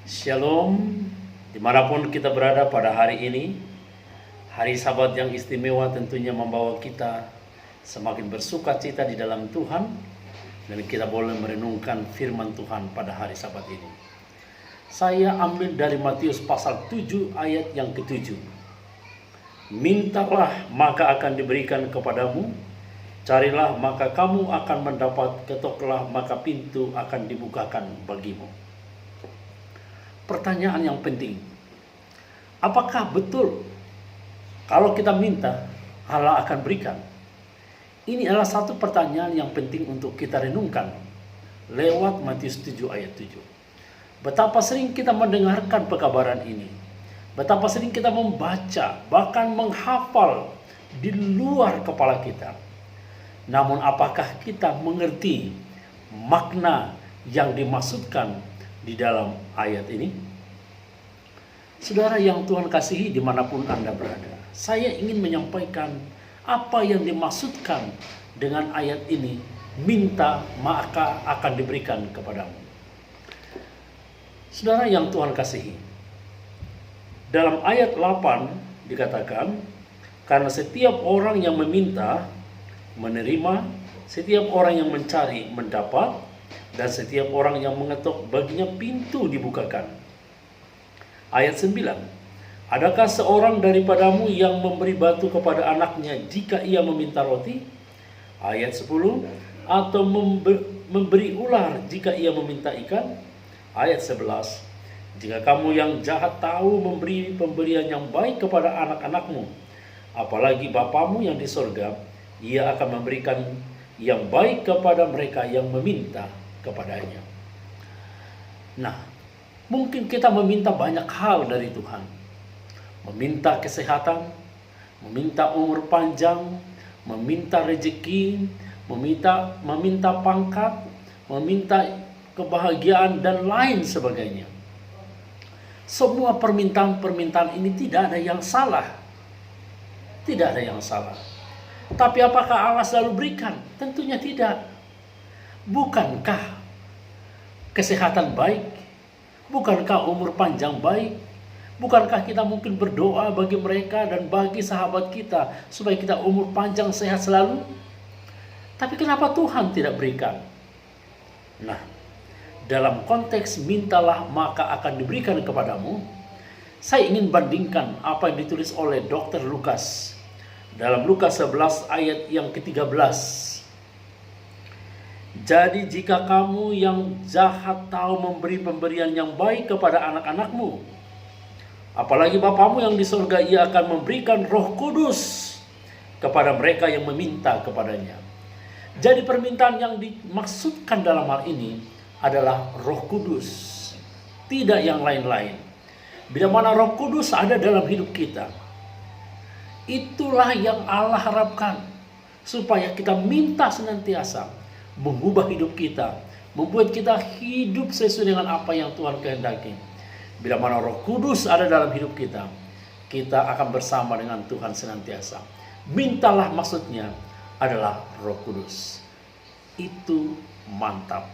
Shalom, dimanapun kita berada pada hari ini, hari Sabat yang istimewa tentunya membawa kita semakin bersuka cita di dalam Tuhan, dan kita boleh merenungkan firman Tuhan pada hari Sabat ini. Saya ambil dari Matius pasal 7 ayat yang ke-7. Mintalah maka akan diberikan kepadamu, carilah maka kamu akan mendapat, ketoklah maka pintu akan dibukakan bagimu. Pertanyaan yang penting, apakah betul kalau kita minta Allah akan berikan? Ini adalah satu pertanyaan yang penting untuk kita renungkan lewat Matius 7 ayat 7. Betapa sering kita mendengarkan pekabaran ini, betapa sering kita membaca, bahkan menghafal di luar kepala kita. Namun apakah kita mengerti makna yang dimaksudkan di dalam ayat ini? Saudara yang Tuhan kasihi dimanapun Anda berada, saya ingin menyampaikan apa yang dimaksudkan dengan ayat ini, minta maka akan diberikan kepadamu. Saudara yang Tuhan kasihi, dalam ayat 8 dikatakan, karena setiap orang yang meminta menerima, setiap orang yang mencari mendapat, dan setiap orang yang mengetuk baginya pintu dibukakan. Ayat 9. Adakah seorang daripadamu yang memberi batu kepada anaknya jika ia meminta roti? Ayat 10. Atau memberi ular jika ia meminta ikan? Ayat 11. Jika kamu yang jahat tahu memberi pemberian yang baik kepada anak-anakmu, apalagi Bapamu yang di sorga, ia akan memberikan yang baik kepada mereka yang meminta kepadanya. Nah, mungkin kita meminta banyak hal dari Tuhan. Meminta kesehatan, meminta umur panjang, meminta rezeki, meminta pangkat, meminta kebahagiaan dan lain sebagainya. Semua permintaan-permintaan ini tidak ada yang salah. Tidak ada yang salah. Tapi apakah Allah selalu berikan? Tentunya tidak. Bukankah kesehatan baik? Bukankah umur panjang baik? Bukankah kita mungkin berdoa bagi mereka dan bagi sahabat kita supaya kita umur panjang sehat selalu? Tapi kenapa Tuhan tidak berikan? Nah, dalam konteks mintalah maka akan diberikan kepadamu, saya ingin bandingkan apa yang ditulis oleh Dr. Lukas dalam Lukas 11 ayat yang ke-13. Jadi jika kamu yang jahat tahu memberi pemberian yang baik kepada anak-anakmu, apalagi Bapamu yang di surga, ia akan memberikan Roh Kudus kepada mereka yang meminta kepadanya. Jadi permintaan yang dimaksudkan dalam hal ini adalah Roh Kudus, tidak yang lain-lain. Bila mana Roh Kudus ada dalam hidup kita, itulah yang Allah harapkan, supaya kita minta senantiasa mengubah hidup kita, membuat kita hidup sesuai dengan apa yang Tuhan kehendaki. Bila mana Roh Kudus ada dalam hidup kita, kita akan bersama dengan Tuhan senantiasa. Mintalah maksudnya adalah Roh Kudus. Itu mantap.